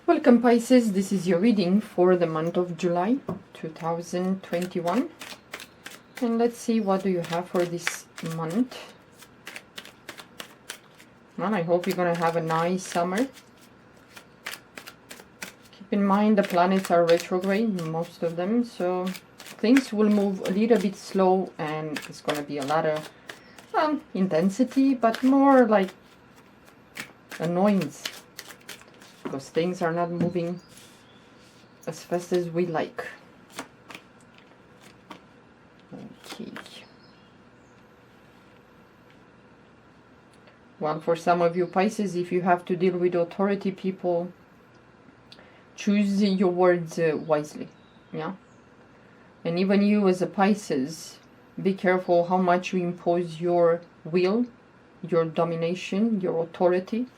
Welcome Pisces, this is your reading for the month of July 2021. And let's see what do you have for this month. Well, I hope you're going to have a nice summer. Keep in mind the planets are retrograde, most of them, so things will move a little bit slow and it's going to be a lot of intensity, but more like annoyance. Because things are not moving as fast as we like. Okay. Well, for some of you Pisces, if you have to deal with authority people, choose your words wisely. Yeah. And even you as a Pisces, be careful how much you impose your will, your domination, your authority.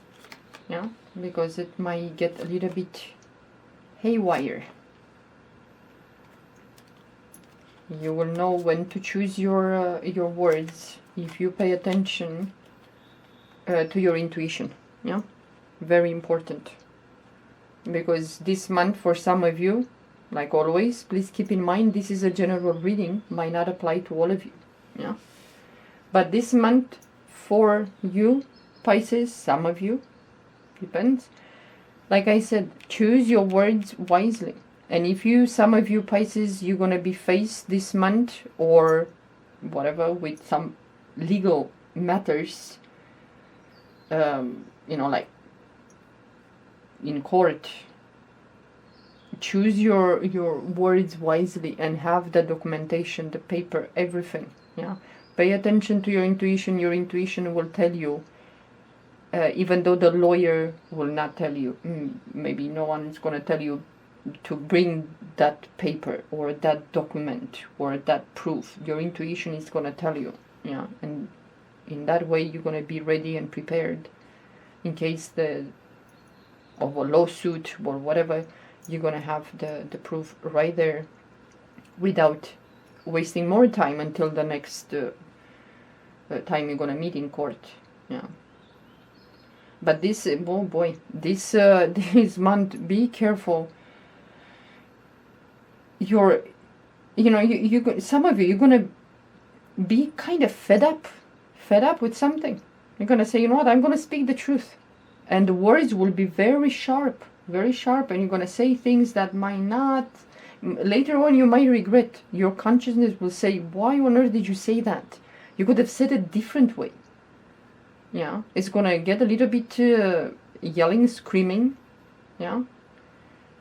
Yeah. Because it might get a little bit haywire. You will know when to choose your words if you pay attention to your intuition. Yeah, very important. Because this month, for some of you, like always, please keep in mind this is a general reading, might not apply to all of you. Yeah, but this month for you Pisces, some of you, depends. Like I said, choose your words wisely. And if you, some of you Pisces, you're going to be faced this month or whatever with some legal matters, you know, like in court, choose your words wisely and have the documentation, the paper, everything. Yeah, pay attention to your intuition. Your intuition will tell you. Even though the lawyer will not tell you, maybe no one is going to tell you to bring that paper or that document or that proof. Your intuition is going to tell you, yeah, and in that way you're going to be ready and prepared in case of a lawsuit or whatever. You're going to have the proof right there without wasting more time until the next time you're going to meet in court. Yeah. But this, oh boy, this month, be careful. You some of you, you're gonna be kind of fed up with something. You're gonna say, you know what, I'm gonna speak the truth, and the words will be very sharp, and you're gonna say things that might not. Later on, you might regret. Your consciousness will say, why on earth did you say that? You could have said it a different way. Yeah, it's gonna get a little bit yelling, screaming. Yeah.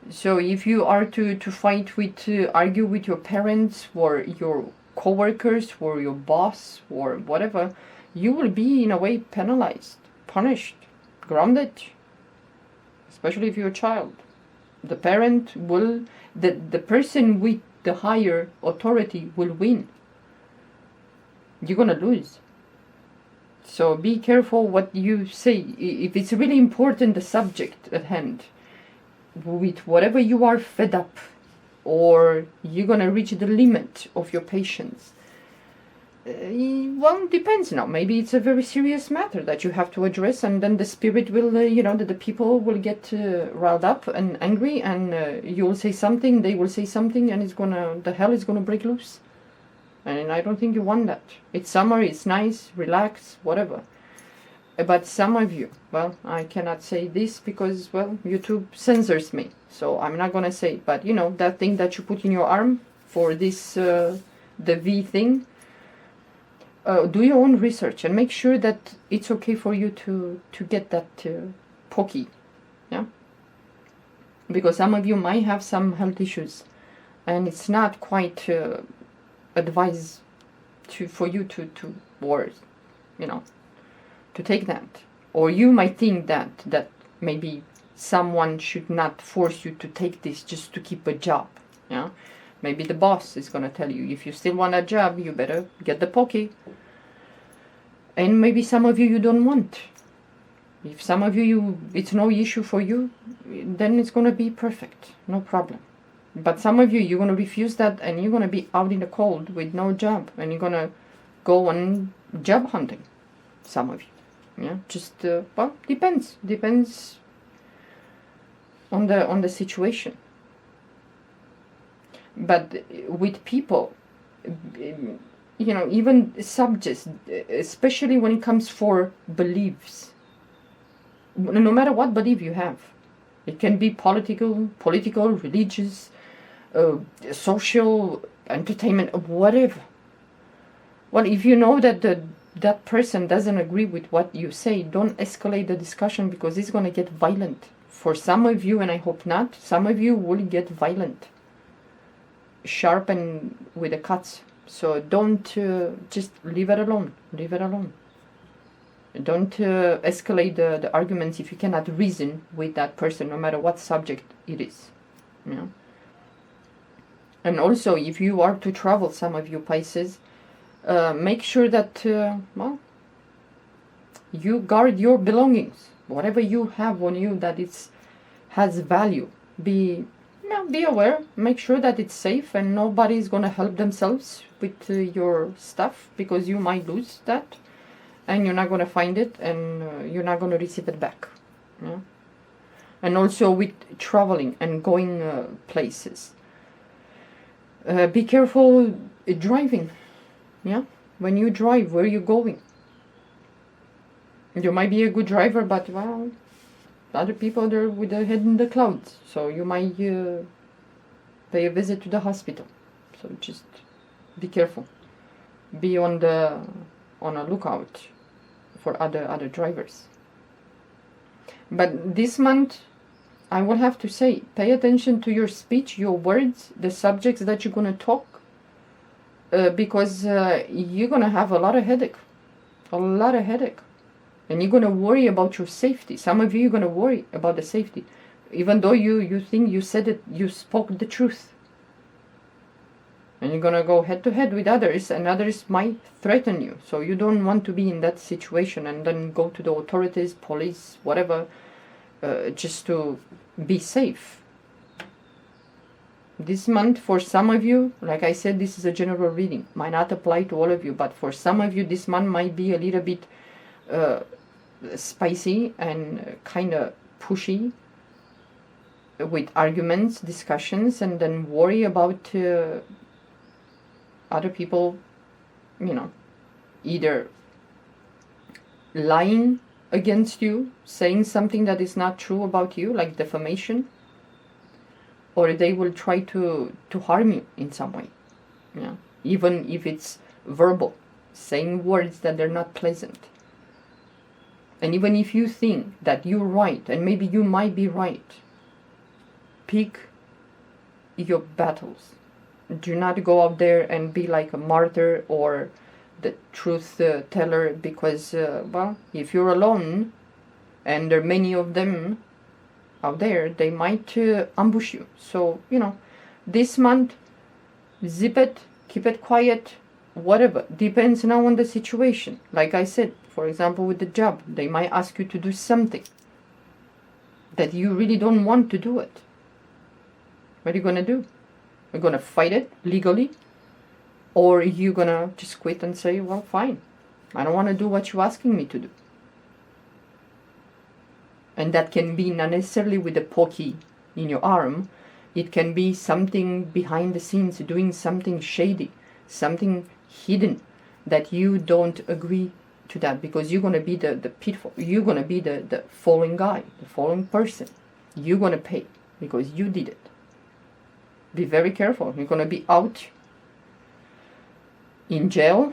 So if you are to fight with, argue with your parents or your co-workers or your boss or whatever, you will be in a way penalized, punished, grounded. Especially if you're a child. The parent will, the person with the higher authority will win. You're gonna lose. So be careful what you say. If it's really important, the subject at hand, with whatever you are fed up, or you're going to reach the limit of your patience. Well, depends now. Maybe it's a very serious matter that you have to address, and then the spirit will, the people will get riled up and angry, and you will say something, they will say something, and the hell is gonna break loose. And I don't think you want that. It's summer, it's nice, relax, whatever. But some of you, well, I cannot say this because, well, YouTube censors me. So I'm not going to say it. But, that thing that you put in your arm for this, the V thing, do your own research and make sure that it's okay for you to get that pokey. Yeah? Because some of you might have some health issues. And it's not quite... advise for you to take that, or you might think that maybe someone should not force you to take this just to keep a job. Yeah, maybe the boss is gonna tell you, if you still want a job, you better get the pokey. And maybe some of you don't want. If some of you it's no issue for you, then it's gonna be perfect, no problem. But some of you, you're going to refuse that, and you're going to be out in the cold with no job, and you're going to go on job hunting. Some of you. Yeah, just, well, depends on the situation. But with people, even subjects, especially when it comes for beliefs, no matter what belief you have, it can be political, religious, social, entertainment, whatever. Well, if you know that that person doesn't agree with what you say, don't escalate the discussion, because it's going to get violent. For some of you, and I hope not, some of you will get violent, sharp and with the cuts. So don't just leave it alone. Leave it alone. Don't escalate the arguments if you cannot reason with that person, no matter what subject it is. And also, if you are to travel, some of you Pisces, make sure that you guard your belongings, whatever you have on you that has value. Be aware. Make sure that it's safe and nobody's gonna help themselves with your stuff, because you might lose that and you're not gonna find it, and you're not gonna receive it back. And also with traveling and going places, be careful driving. When you drive, where are you going? You might be a good driver, but other people, they're with their head in the clouds, so you might pay a visit to the hospital. So just be careful. Be on a lookout for other drivers. But this month, I will have to say, pay attention to your speech, your words, the subjects that you're going to talk, because you're going to have a lot of headache. And you're going to worry about your safety. Some of you are going to worry about the safety, even though you think you said it, you spoke the truth. And you're going to go head to head with others, and others might threaten you. So you don't want to be in that situation and then go to the authorities, police, whatever, just to be safe. This month, for some of you, like I said, this is a general reading. Might not apply to all of you, but for some of you, this month might be a little bit spicy and kind of pushy, with arguments, discussions, and then worry about other people, either lying against you, saying something that is not true about you, like defamation, or they will try to harm you in some way. Even if it's verbal, saying words that they're not pleasant. And even if you think that you're right, and maybe you might be right, pick your battles. Do not go out there and be like a martyr or the truth teller, because, if you're alone, and there are many of them out there, they might ambush you. So, this month, zip it, keep it quiet, whatever. Depends now on the situation. Like I said, for example, with the job, they might ask you to do something that you really don't want to do it. What are you going to do? You're going to fight it legally? Or you're going to just quit and say, well, fine. I don't want to do what you're asking me to do. And that can be not necessarily with a pokey in your arm. It can be something behind the scenes, doing something shady, something hidden that you don't agree to that, because you're going to be the pitfall. You're going to be the falling guy, the falling person. You're going to pay because you did it. Be very careful. You're going to be out in jail,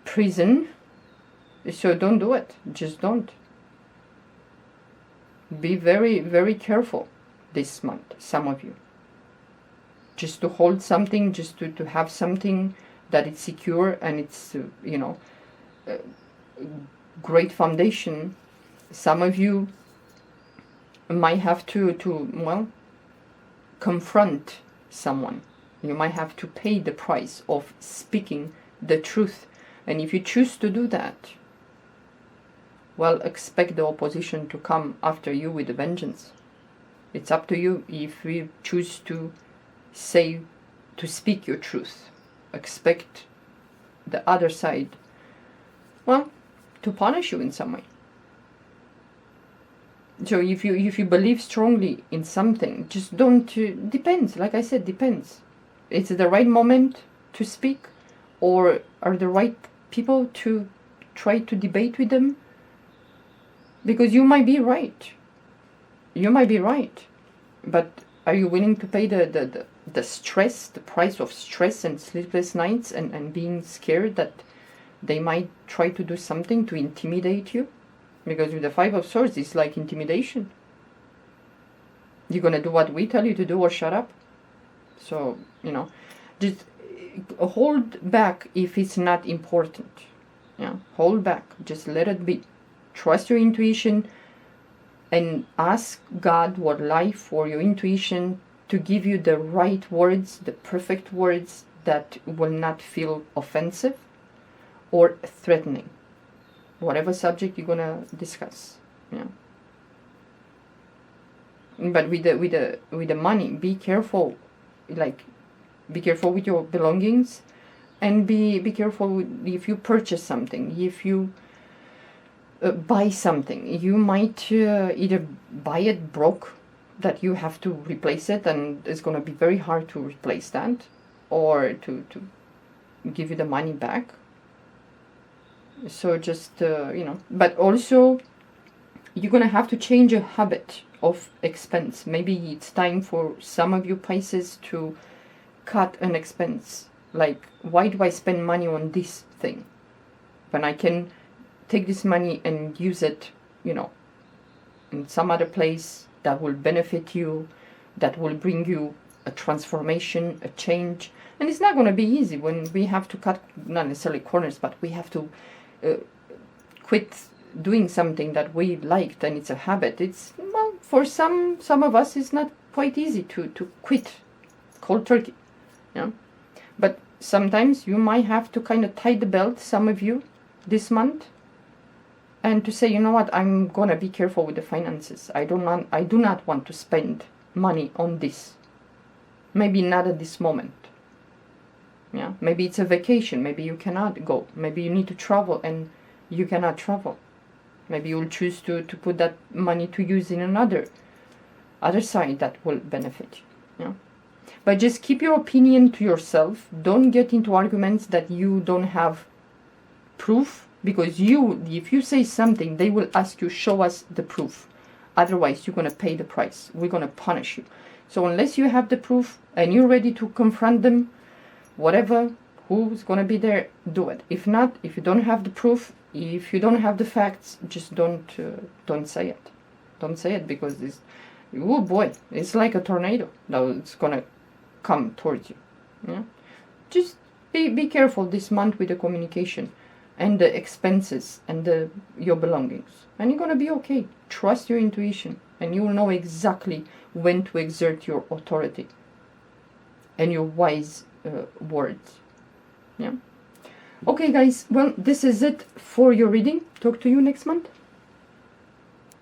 prison. So don't do it. Just don't. Be very, very careful this month, some of you. Just to hold something, just to have something that is secure and it's, great foundation. Some of you might have to confront someone. You might have to pay the price of speaking the truth. And if you choose to do that, expect the opposition to come after you with a vengeance. It's up to you if you choose to speak your truth. Expect the other side, to punish you in some way. So if you believe strongly in something, just don't, depends, like I said, depends. It's the right moment to speak, or are the right people to try to debate with them? Because you might be right. You might be right. But are you willing to pay the stress, the price of stress and sleepless nights, and being scared that they might try to do something to intimidate you? Because with the Five of Swords, it's like intimidation. You're gonna do what we tell you to do, or shut up. So, just hold back if it's not important. Yeah, hold back. Just let it be. Trust your intuition and ask God or life or your intuition to give you the right words, the perfect words that will not feel offensive or threatening. Whatever subject you're gonna discuss. Yeah. But with the money, be careful. Like, be careful with your belongings, and be careful if you purchase something. If you buy something, you might either buy it broke, that you have to replace it, and it's gonna be very hard to replace that, or to give you the money back. So just but also you're gonna have to change a habit of expense. Maybe it's time for some of you Pisces to cut an expense. Like, why do I spend money on this thing when I can take this money and use it, in some other place that will benefit you, that will bring you a transformation, a change. And it's not going to be easy when we have to cut, not necessarily corners, but we have to quit doing something that we liked and it's a habit. It's, well, for some of us, it's not quite easy to quit cold turkey. But sometimes you might have to kind of tie the belt, some of you, this month, and to say, you know what, I'm gonna be careful with the finances. I do not want to spend money on this. Maybe not at this moment. Yeah, maybe it's a vacation. Maybe you cannot go. Maybe you need to travel and you cannot travel. Maybe you'll choose to put that money to use in another side that will benefit you. Yeah. But just keep your opinion to yourself. Don't get into arguments that you don't have proof, because if you say something, they will ask you, show us the proof. Otherwise, you're going to pay the price. We're going to punish you. So unless you have the proof and you're ready to confront them, whatever, who's going to be there, do it. If not, if you don't have the proof, if you don't have the facts, just don't say it. Don't say it, because oh boy, it's like a tornado that it's going to come towards you. Yeah? Just be careful this month with the communication and the expenses and your belongings. And you're going to be okay. Trust your intuition, and you will know exactly when to exert your authority and your wise words. Yeah. Okay, guys. Well, this is it for your reading. Talk to you next month.